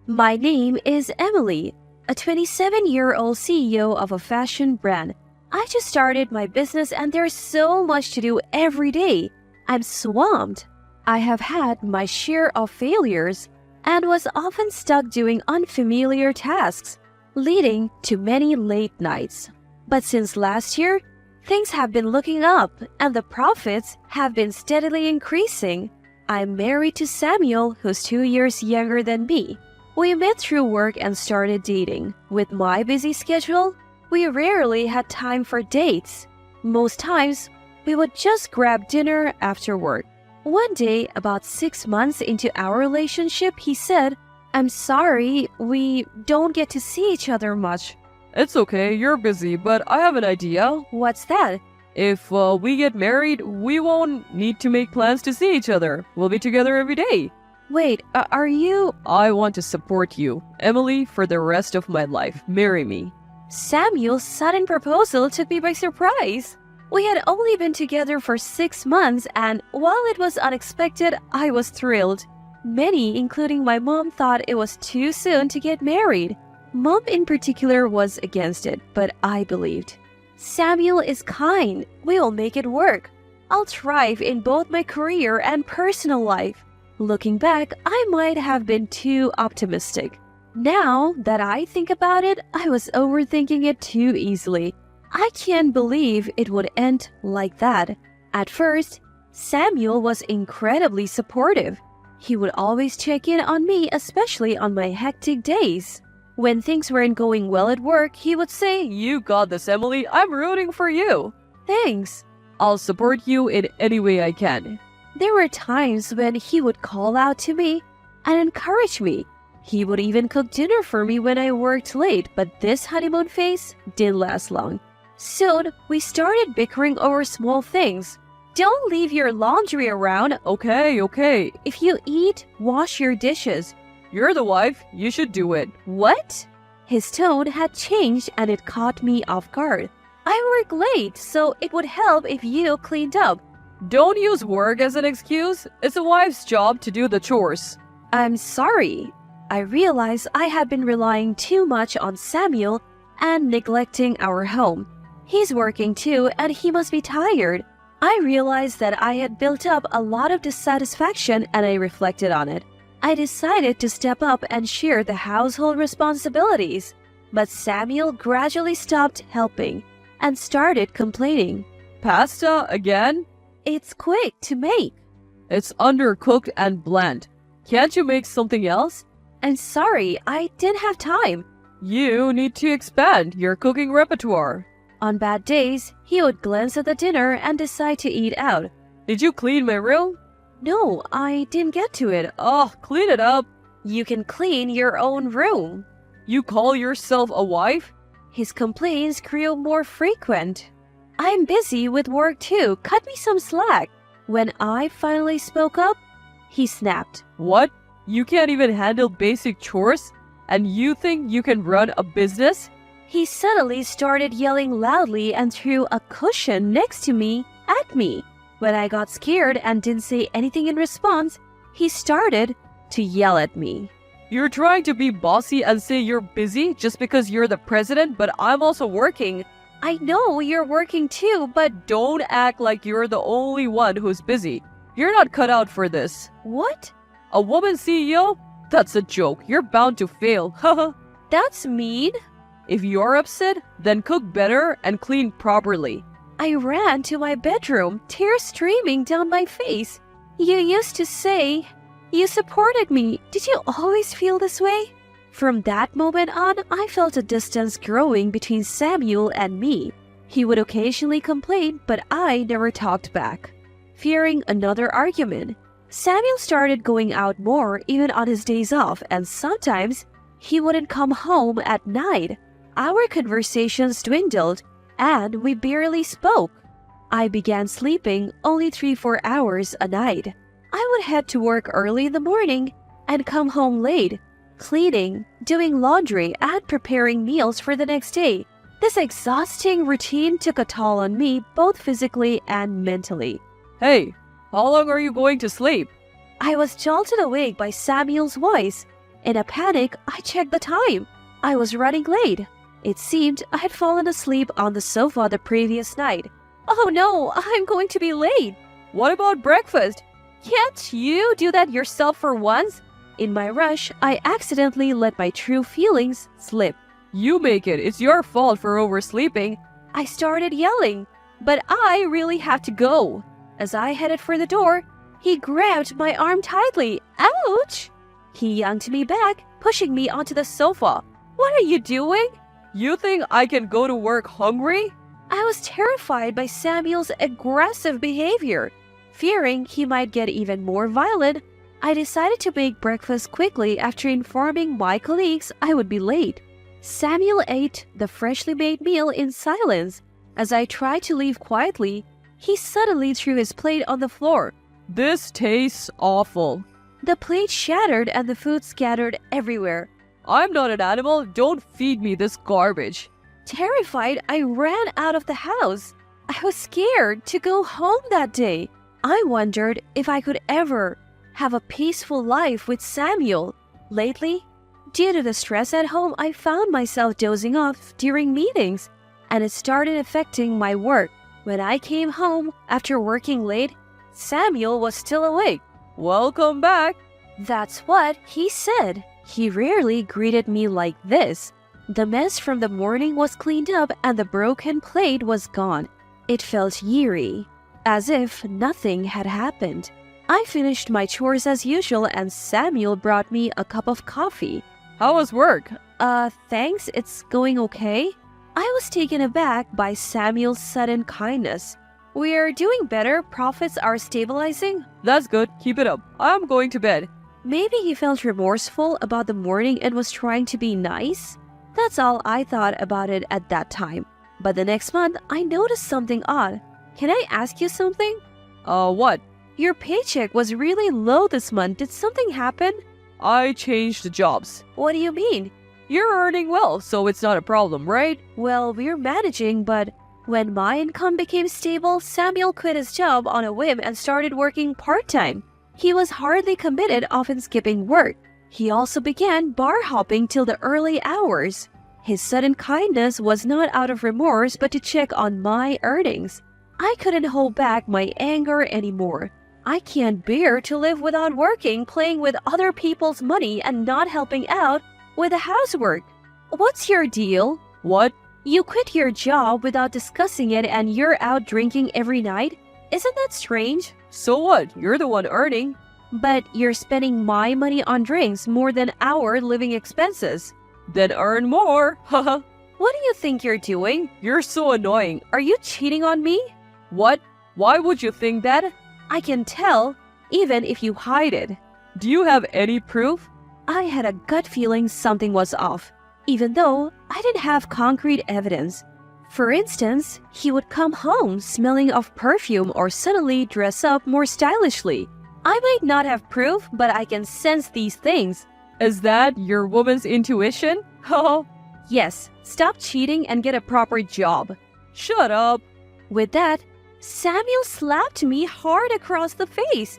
My name is Emily, a 27-year-old CEO of a fashion brand. I just started my business and there's so much to do every day. I'm swamped. I have had my share of failures and was often stuck doing unfamiliar tasks, leading to many late nights. But since last year, things have been looking up and the profits have been steadily increasing. I'm married to Samuel, who's 2 years younger than me. We met through work and started dating. With my busy schedule, we rarely had time for dates. Most times, we would just grab dinner after work. One day, about 6 months into our relationship, he said, "I'm sorry, we don't get to see each other much." It's okay, you're busy, but I have an idea. What's that? If we get married, we won't need to make plans to see each other. We'll be together every day. Wait, are you... I want to support you, Emily, for the rest of my life. Marry me. Samuel's sudden proposal took me by surprise. We had only been together for 6 months, and while it was unexpected, I was thrilled. Many, including my mom, thought it was too soon to get married. Mom in particular was against it, but I believed. Samuel is kind. We will make it work. I'll thrive in both my career and personal life. Looking back, I might have been too optimistic. Now that I think about it, I was overthinking it too easily. I can't believe it would end like that. At first, Samuel was incredibly supportive. He would always check in on me, especially on my hectic days. When things weren't going well at work, he would say, You got this, Emily. I'm rooting for you. "Thanks." I'll support you in any way I can. There were times when he would call out to me and encourage me. He would even cook dinner for me when I worked late, but this honeymoon phase didn't last long. Soon, we started bickering over small things. "Don't leave your laundry around. Okay. If you eat, wash your dishes." You're the wife. You should do it. "What?" His tone had changed and it caught me off guard. "I work late, so it would help if you cleaned up." Don't use work as an excuse. It's a wife's job to do the chores. "I'm sorry." I realized I had been relying too much on Samuel and neglecting our home. He's working too, and he must be tired. I realized that I had built up a lot of dissatisfaction and I reflected on it. I decided to step up and share the household responsibilities. But Samuel gradually stopped helping and started complaining. Pasta again? "It's quick to make." It's undercooked and bland. Can't you make something else? "I'm sorry, I didn't have time." You need to expand your cooking repertoire. On bad days, he would glance at the dinner and decide to eat out. Did you clean my room? "No, I didn't get to it." Oh, clean it up. "You can clean your own room." You call yourself a wife? His complaints grew more frequent. "I'm busy with work too. Cut me some slack." When I finally spoke up, he snapped. What? You can't even handle basic chores? And you think you can run a business? He suddenly started yelling loudly and threw a cushion next to me at me. When I got scared and didn't say anything in response, he started to yell at me. You're trying to be bossy and say you're busy just because you're the president, but I'm also working. "I know you're working too, but..." Don't act like you're the only one who's busy. You're not cut out for this. "What?" A woman CEO? That's a joke. You're bound to fail. Haha. "That's mean." If you're upset, then cook better and clean properly. I ran to my bedroom, tears streaming down my face. "You used to say you supported me. Did you always feel this way?" From that moment on, I felt a distance growing between Samuel and me. He would occasionally complain, but I never talked back. Fearing another argument, Samuel started going out more even on his days off, and sometimes he wouldn't come home at night. Our conversations dwindled, and we barely spoke. I began sleeping only 3-4 hours a night. I would head to work early in the morning and come home late, cleaning, doing laundry, and preparing meals for the next day. This exhausting routine took a toll on me, both physically and mentally. Hey, how long are you going to sleep? I was jolted awake by Samuel's voice. In a panic, I checked the time. I was running late. It seemed I had fallen asleep on the sofa the previous night. Oh no, I'm going to be late. What about breakfast? Can't you do that yourself for once? In my rush, I accidentally let my true feelings slip. You make it. It's your fault for oversleeping. I started yelling, but I really have to go. As I headed for the door, he grabbed my arm tightly. Ouch! He yanked me back, pushing me onto the sofa. What are you doing? You think I can go to work hungry? I was terrified by Samuel's aggressive behavior. Fearing he might get even more violent, I decided to make breakfast quickly after informing my colleagues I would be late. Samuel ate the freshly made meal in silence. As I tried to leave quietly, he suddenly threw his plate on the floor. This tastes awful. The plate shattered and the food scattered everywhere. I'm not an animal. Don't feed me this garbage. Terrified, I ran out of the house. I was scared to go home that day. I wondered if I could ever have a peaceful life with Samuel. Lately, due to the stress at home, I found myself dozing off during meetings, and it started affecting my work. When I came home after working late, Samuel was still awake. Welcome back. That's what he said. He rarely greeted me like this. The mess from the morning was cleaned up and the broken plate was gone. It felt eerie, as if nothing had happened. I finished my chores as usual and Samuel brought me a cup of coffee. How was work? Thanks, it's going okay. I was taken aback by Samuel's sudden kindness. We're doing better, profits are stabilizing. That's good. Keep it up. I'm going to bed. Maybe he felt remorseful about the morning and was trying to be nice. That's all I thought about it at that time. But the next month, I noticed something odd. Can I ask you something? What? Your paycheck was really low this month. Did something happen? I changed jobs. What do you mean? You're earning well, so it's not a problem, right? Well, we're managing, but when my income became stable, Samuel quit his job on a whim and started working part-time. He was hardly committed, often skipping work. He also began bar hopping till the early hours. His sudden kindness was not out of remorse but to check on my earnings. I couldn't hold back my anger anymore. I can't bear to live without working, playing with other people's money and not helping out with the housework. What's your deal? What? You quit your job without discussing it and you're out drinking every night? Isn't that strange? So what? You're the one earning. But you're spending my money on drinks more than our living expenses. Then earn more. Haha. What do you think you're doing? You're so annoying. Are you cheating on me? What? Why would you think that? I can tell, even if you hide it. Do you have any proof? I had a gut feeling something was off, even though I didn't have concrete evidence. For instance, he would come home smelling of perfume or suddenly dress up more stylishly. I might not have proof, but I can sense these things. Is that your woman's intuition? Oh. Yes, stop cheating and get a proper job. Shut up. With that, Samuel slapped me hard across the face.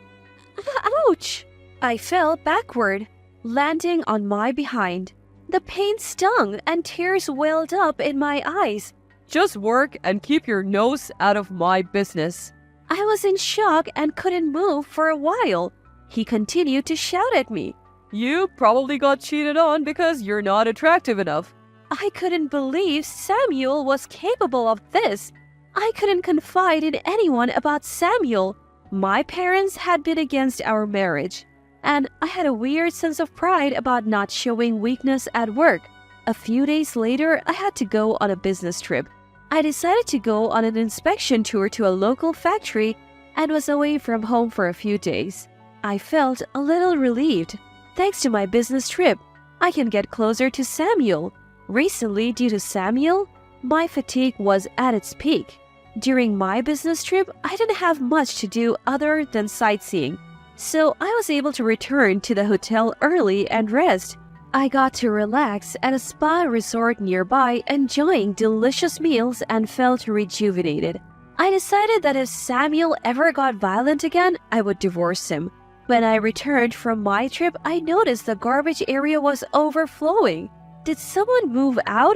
Ouch! I fell backward, landing on my behind. The pain stung and tears welled up in my eyes. Just work and keep your nose out of my business. I was in shock and couldn't move for a while. He continued to shout at me. You probably got cheated on because you're not attractive enough. I couldn't believe Samuel was capable of this. I couldn't confide in anyone about Samuel. My parents had been against our marriage, and I had a weird sense of pride about not showing weakness at work. A few days later, I had to go on a business trip. I decided to go on an inspection tour to a local factory and was away from home for a few days. I felt a little relieved. Thanks to my business trip, I can get closer to Samuel. Recently, due to Samuel, my fatigue was at its peak. During my business trip, I didn't have much to do other than sightseeing, so I was able to return to the hotel early and rest. I got to relax at a spa resort nearby, enjoying delicious meals and felt rejuvenated. I decided that if Samuel ever got violent again, I would divorce him. When I returned from my trip, I noticed the garbage area was overflowing. Did someone move out?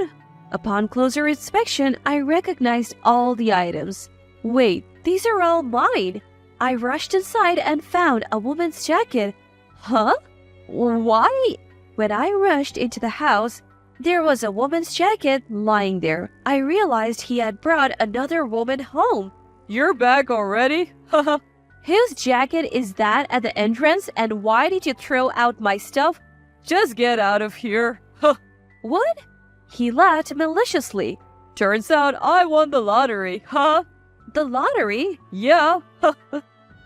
Upon closer inspection, I recognized all the items. Wait, these are all mine. I rushed inside and found a woman's jacket. Huh? Why? When I rushed into the house, there was a woman's jacket lying there. I realized he had brought another woman home. You're back already? Haha. Whose jacket is that at the entrance, and why did you throw out my stuff? Just get out of here. Huh. What? He laughed maliciously. Turns out I won the lottery, huh? The lottery? Yeah.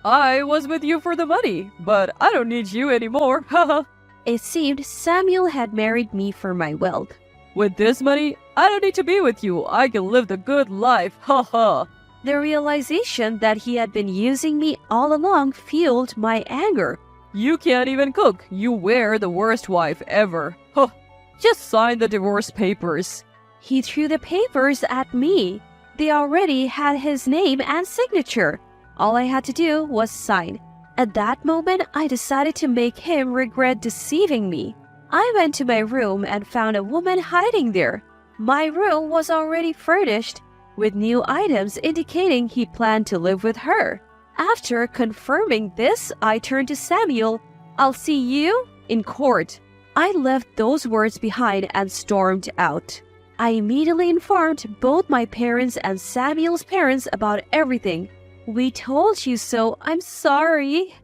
I was with you for the money, but I don't need you anymore. Haha. It seemed Samuel had married me for my wealth. With this money, I don't need to be with you. I can live the good life. Haha. The realization that he had been using me all along fueled my anger. You can't even cook. You were the worst wife ever. Huh. Just sign the divorce papers. He threw the papers at me. They already had his name and signature. All I had to do was sign. At that moment, I decided to make him regret deceiving me. I went to my room and found a woman hiding there. My room was already furnished, with new items indicating he planned to live with her. After confirming this, I turned to Samuel. I'll see you in court. I left those words behind and stormed out. I immediately informed both my parents and Samuel's parents about everything. We told you so. I'm sorry.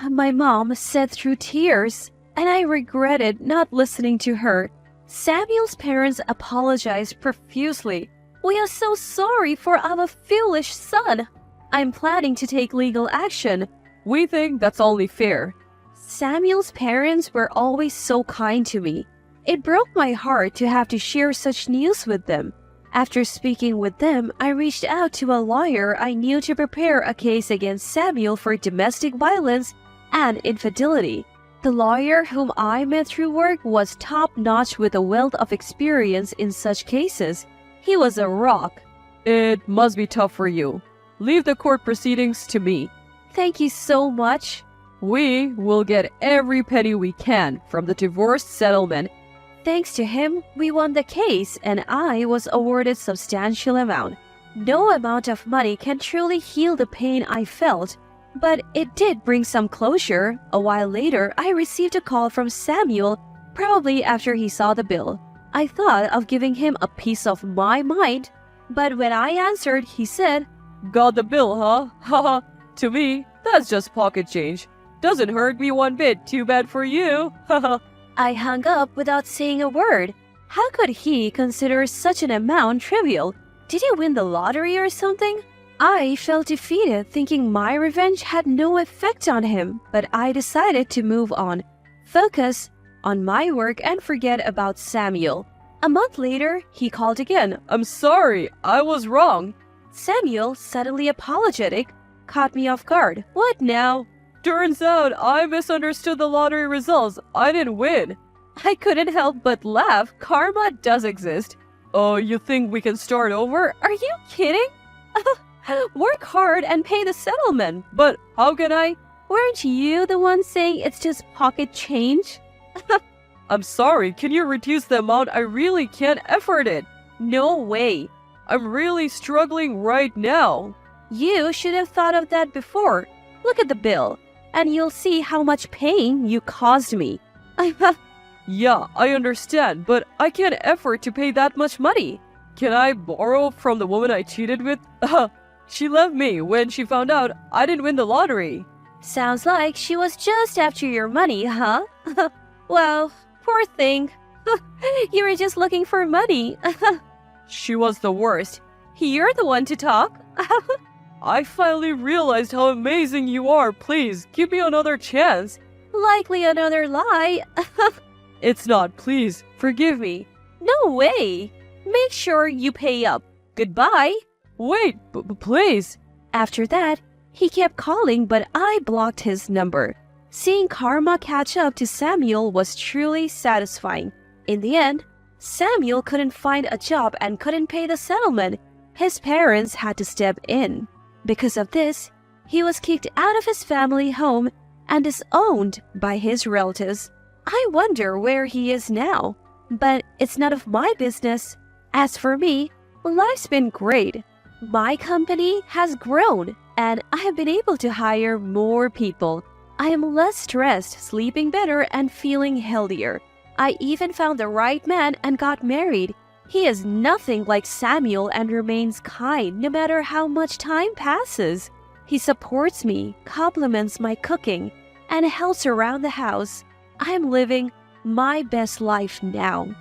My mom said through tears, and I regretted not listening to her. Samuel's parents apologized profusely. We are so sorry for our foolish son. I'm planning to take legal action. We think that's only fair. Samuel's parents were always so kind to me. It broke my heart to have to share such news with them. After speaking with them, I reached out to a lawyer I knew to prepare a case against Samuel for domestic violence and infidelity. The lawyer whom I met through work was top-notch with a wealth of experience in such cases. He was a rock. It must be tough for you. Leave the court proceedings to me. Thank you so much. We will get every penny we can from the divorce settlement. Thanks to him, we won the case and I was awarded substantial amount. No amount of money can truly heal the pain I felt, but it did bring some closure. A while later, I received a call from Samuel, probably after he saw the bill. I thought of giving him a piece of my mind, but when I answered, he said, Got the bill, huh? Haha. To me, that's just pocket change. Doesn't hurt me one bit. Too bad for you. Haha. I hung up without saying a word. How could he consider such an amount trivial? Did he win the lottery or something? I felt defeated, thinking my revenge had no effect on him, but I decided to move on, focus on my work and forget about Samuel. A month later, he called again. I'm sorry, I was wrong. Samuel, suddenly apologetic, caught me off guard. What now? Turns out I misunderstood the lottery results. I didn't win. I couldn't help but laugh. Karma does exist. Oh, you think we can start over? Are you kidding? Work hard and pay the settlement. But how can I? Weren't you the one saying it's just pocket change? I'm sorry, can you reduce the amount? I really can't afford it. No way. I'm really struggling right now. You should have thought of that before. Look at the bill, and you'll see how much pain you caused me. Yeah, I understand, but I can't afford to pay that much money. Can I borrow from the woman I cheated with? She left me when she found out I didn't win the lottery. Sounds like she was just after your money, huh? Well, poor thing. You were just looking for money. She was the worst. You're the one to talk. I finally realized how amazing you are. Please, give me another chance. Likely another lie. It's not. Please, forgive me. No way. Make sure you pay up. Goodbye. Wait, please. After that, he kept calling, but I blocked his number. Seeing karma catch up to Samuel was truly satisfying. In the end, Samuel couldn't find a job and couldn't pay the settlement. His parents had to step in. Because of this, he was kicked out of his family home and is owned by his relatives. I wonder where he is now, but it's none of my business. As for me, life's been great. My company has grown, and I have been able to hire more people. I am less stressed, sleeping better, and feeling healthier. I even found the right man and got married. He is nothing like Samuel and remains kind no matter how much time passes. He supports me, compliments my cooking, and helps around the house. I am living my best life now.